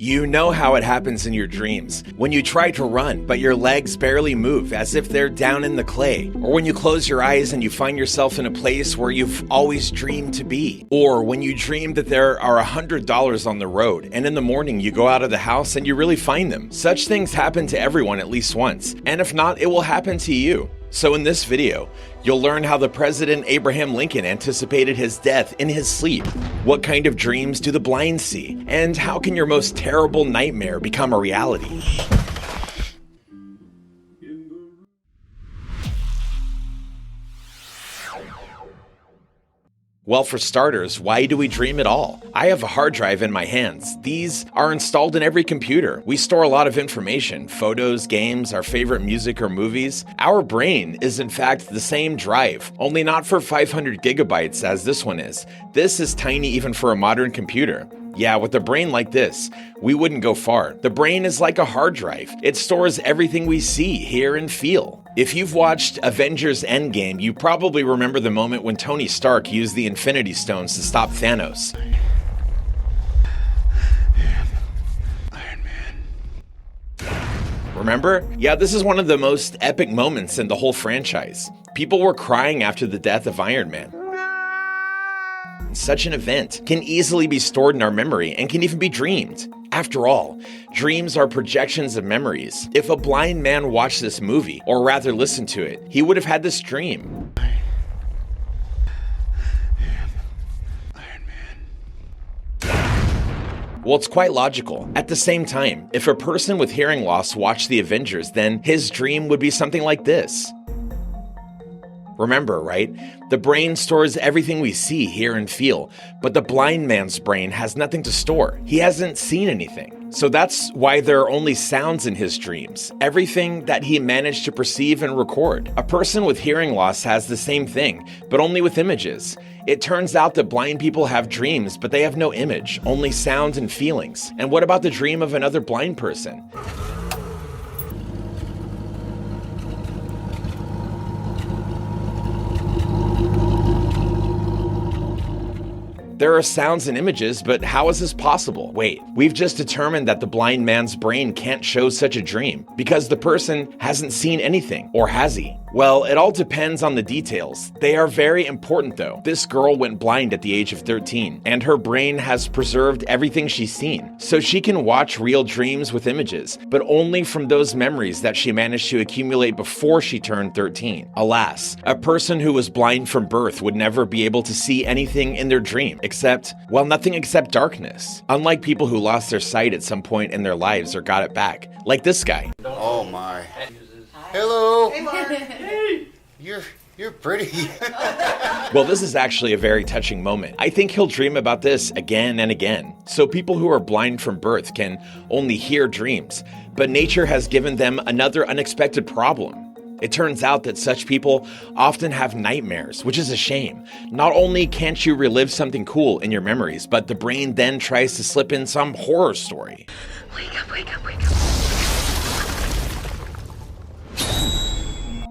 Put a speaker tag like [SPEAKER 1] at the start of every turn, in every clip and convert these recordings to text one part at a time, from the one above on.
[SPEAKER 1] You know how it happens in your dreams. When you try to run, but your legs barely move as if they're down in the clay. Or when you close your eyes and you find yourself in a place where you've always dreamed to be. Or when you dream that there are $100 on the road, and in the morning you go out of the house and you really find them. Such things happen to everyone at least once. And if not, it will happen to you. So in this video, you'll learn how the President Abraham Lincoln anticipated his death in his sleep. What kind of dreams do the blind see? And how can your most terrible nightmare become a reality? Well, for starters, why do we dream at all? I have a hard drive in my hands. These are installed in every computer. We store a lot of information, photos, games, our favorite music or movies. Our brain is in fact the same drive, only not for 500 gigabytes as this one is. This is tiny even for a modern computer. Yeah, with a brain like this, we wouldn't go far. The brain is like a hard drive. It stores everything we see, hear, and feel. If you've watched Avengers Endgame, you probably remember the moment when Tony Stark used the Infinity Stones to stop Thanos.
[SPEAKER 2] Iron Man.
[SPEAKER 1] Remember? Yeah, this is one of the most epic moments in the whole franchise. People were crying after the death of Iron Man. Such an event can easily be stored in our memory and can even be dreamed. After all, dreams are projections of memories. If a blind man watched this movie, or rather listened to it, he would have had this dream.
[SPEAKER 2] Iron Man.
[SPEAKER 1] Well, it's quite logical. At the same time, if a person with hearing loss watched the Avengers, then his dream would be something like this. Remember, right? The brain stores everything we see, hear, and feel, but the blind man's brain has nothing to store. He hasn't seen anything. So that's why there are only sounds in his dreams, everything that he managed to perceive and record. A person with hearing loss has the same thing, but only with images. It turns out that blind people have dreams, but they have no image, only sounds and feelings. And what about the dream of another blind person? There are sounds and images, but how is this possible? Wait, we've just determined that the blind man's brain can't show such a dream because the person hasn't seen anything, or has he? Well, it all depends on the details. They are very important though. This girl went blind at the age of 13, and her brain has preserved everything she's seen. So she can watch real dreams with images, but only from those memories that she managed to accumulate before she turned 13. Alas, a person who was blind from birth would never be able to see anything in their dream, except, well, nothing except darkness. Unlike people who lost their sight at some point in their lives or got it back, like this guy.
[SPEAKER 2] Oh my. Hello.
[SPEAKER 3] Hey, Mark.
[SPEAKER 2] Hey. You're pretty.
[SPEAKER 1] Well, this is actually a very touching moment. I think he'll dream about this again and again. So people who are blind from birth can only hear dreams, but nature has given them another unexpected problem. It turns out that such people often have nightmares, which is a shame. Not only can't you relive something cool in your memories, but the brain then tries to slip in some horror story.
[SPEAKER 3] Wake up, wake up, wake up.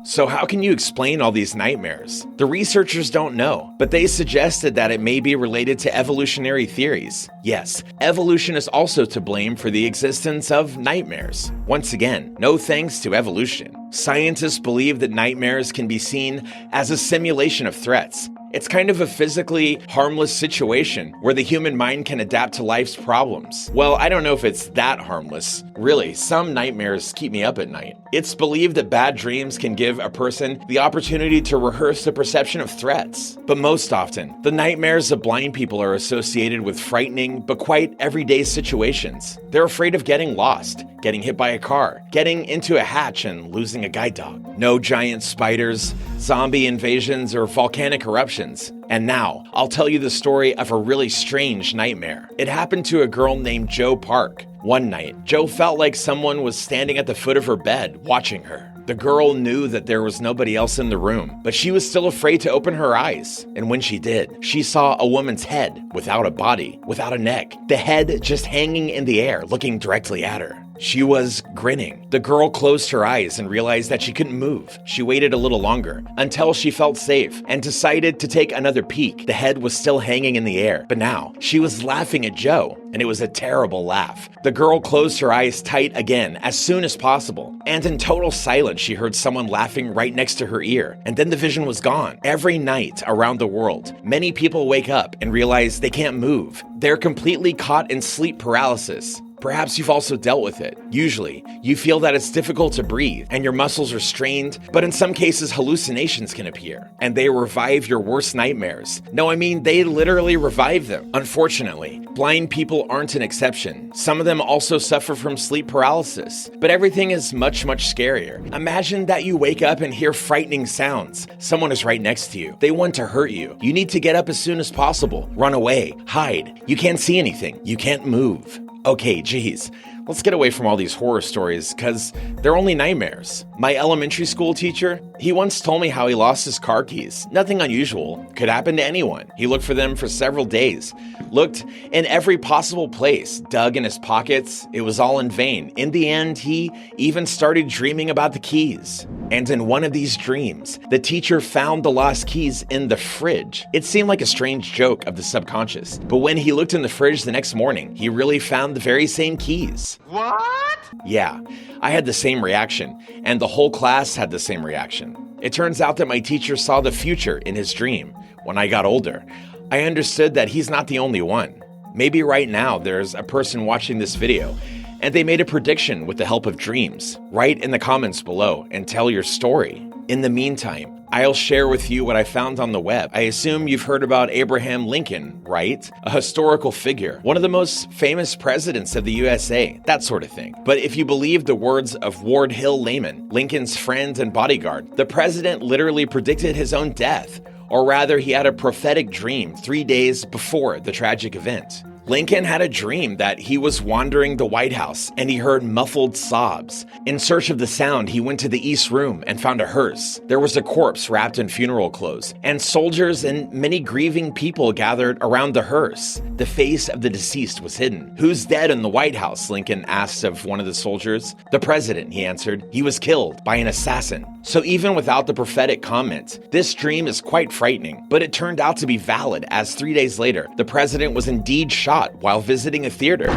[SPEAKER 1] So how can you explain all these nightmares? The researchers don't know, but they suggested that it may be related to evolutionary theories. Yes, evolution is also to blame for the existence of nightmares. Once again, no thanks to evolution. Scientists believe that nightmares can be seen as a simulation of threats. It's kind of a physically harmless situation where the human mind can adapt to life's problems. Well, I don't know if it's that harmless. Really, some nightmares keep me up at night. It's believed that bad dreams can give a person the opportunity to rehearse the perception of threats. But most often, the nightmares of blind people are associated with frightening but quite everyday situations. They're afraid of getting lost, getting hit by a car, getting into a hatch and losing a guide dog. No giant spiders, zombie invasions, or volcanic eruptions. And now, I'll tell you the story of a really strange nightmare. It happened to a girl named Jo Park. One night, Jo felt like someone was standing at the foot of her bed, watching her. The girl knew that there was nobody else in the room, but she was still afraid to open her eyes. And when she did, she saw a woman's head, without a body, without a neck. The head just hanging in the air, looking directly at her. She was grinning. The girl closed her eyes and realized that she couldn't move. She waited a little longer until she felt safe and decided to take another peek. The head was still hanging in the air, but now she was laughing at Joe, and it was a terrible laugh. The girl closed her eyes tight again as soon as possible, and in total silence she heard someone laughing right next to her ear, and then the vision was gone. Every night around the world, many people wake up and realize they can't move. They're completely caught in sleep paralysis. Perhaps you've also dealt with it. Usually, you feel that it's difficult to breathe and your muscles are strained, but in some cases, hallucinations can appear, and they revive your worst nightmares. No, I mean, they literally revive them. Unfortunately, blind people aren't an exception. Some of them also suffer from sleep paralysis, but everything is much, much scarier. Imagine that you wake up and hear frightening sounds. Someone is right next to you. They want to hurt you. You need to get up as soon as possible. Run away. Hide. You can't see anything. You can't move. Okay, geez, let's get away from all these horror stories, because they're only nightmares. My elementary school teacher, he once told me how he lost his car keys. Nothing unusual, could happen to anyone. He looked for them for several days, looked in every possible place, dug in his pockets. It was all in vain. In the end, he even started dreaming about the keys. And in one of these dreams, the teacher found the lost keys in the fridge. It seemed like a strange joke of the subconscious, but when he looked in the fridge the next morning, he really found the very same keys.
[SPEAKER 2] What?
[SPEAKER 1] Yeah, I had the same reaction, and the whole class had the same reaction. It turns out that my teacher saw the future in his dream. When I got older, I understood that he's not the only one. Maybe right now there's a person watching this video and they made a prediction with the help of dreams. Write in the comments below and tell your story. In the meantime, I'll share with you what I found on the web. I assume you've heard about Abraham Lincoln, right? A historical figure, one of the most famous presidents of the USA, that sort of thing. But if you believe the words of Ward Hill Layman, Lincoln's friend and bodyguard, the president literally predicted his own death. Or rather, he had a prophetic dream 3 days before the tragic event. Lincoln had a dream that he was wandering the White House and he heard muffled sobs. In search of the sound, he went to the East Room and found a hearse. There was a corpse wrapped in funeral clothes, and soldiers and many grieving people gathered around the hearse. The face of the deceased was hidden. "Who's dead in the White House?" Lincoln asked of one of the soldiers. "The president," he answered. "He was killed by an assassin." So even without the prophetic comment, this dream is quite frightening, but it turned out to be valid, as 3 days later, the president was indeed shot while visiting a theater.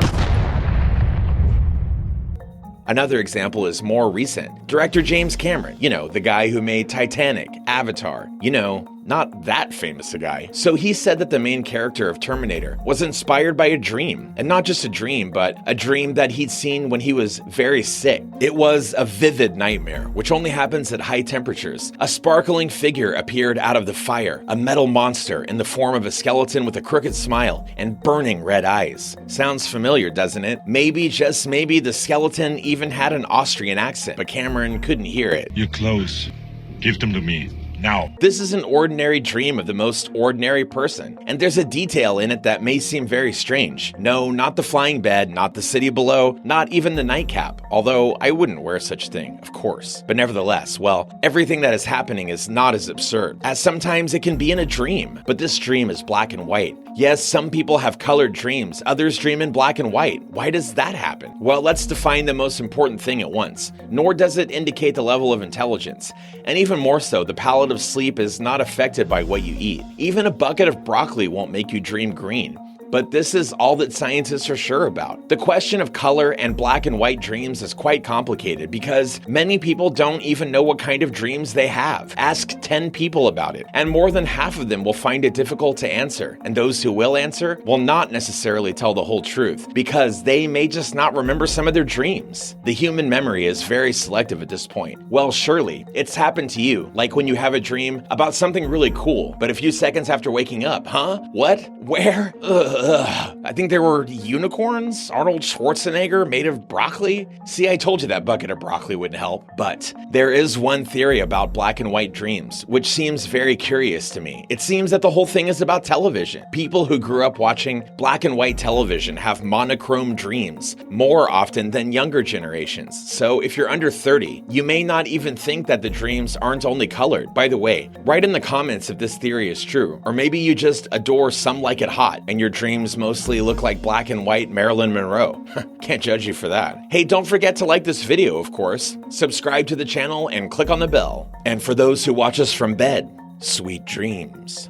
[SPEAKER 1] Another example is more recent. Director James Cameron, the guy who made Titanic, Avatar, not that famous a guy. So he said that the main character of Terminator was inspired by a dream. And not just a dream, but a dream that he'd seen when he was very sick. It was a vivid nightmare, which only happens at high temperatures. A sparkling figure appeared out of the fire, a metal monster in the form of a skeleton with a crooked smile and burning red eyes. Sounds familiar, doesn't it? Maybe, just maybe, the skeleton even had an Austrian accent, but Cameron couldn't hear it.
[SPEAKER 4] Your clothes. Give them to me. Now.
[SPEAKER 1] This is an ordinary dream of the most ordinary person, and there's a detail in it that may seem very strange. No, not the flying bed, not the city below, not even the nightcap, although I wouldn't wear such thing, of course. But nevertheless, everything that is happening is not as absurd, as sometimes it can be in a dream, but this dream is black and white. Yes, some people have colored dreams, others dream in black and white. Why does that happen? Well, let's define the most important thing at once, nor does it indicate the level of intelligence. And even more so, the palette of sleep is not affected by what you eat. Even a bucket of broccoli won't make you dream green. But this is all that scientists are sure about. The question of color and black and white dreams is quite complicated because many people don't even know what kind of dreams they have. Ask 10 people about it, and more than half of them will find it difficult to answer. And those who will answer will not necessarily tell the whole truth because they may just not remember some of their dreams. The human memory is very selective at this point. Well, surely it's happened to you, like when you have a dream about something really cool, but a few seconds after waking up, huh? What? Where? I think there were unicorns, Arnold Schwarzenegger made of broccoli. See, I told you that bucket of broccoli wouldn't help. But there is one theory about black and white dreams, which seems very curious to me. It seems that the whole thing is about television. People who grew up watching black and white television have monochrome dreams more often than younger generations. So if you're under 30, you may not even think that the dreams aren't only colored. By the way, write in the comments if this theory is true, or maybe you just adore Some Like It Hot and your dreams dreams mostly look like black and white Marilyn Monroe. Can't judge you for that. Hey, don't forget to like this video, of course, subscribe to the channel, and click on the bell. And for those who watch us from bed, sweet dreams.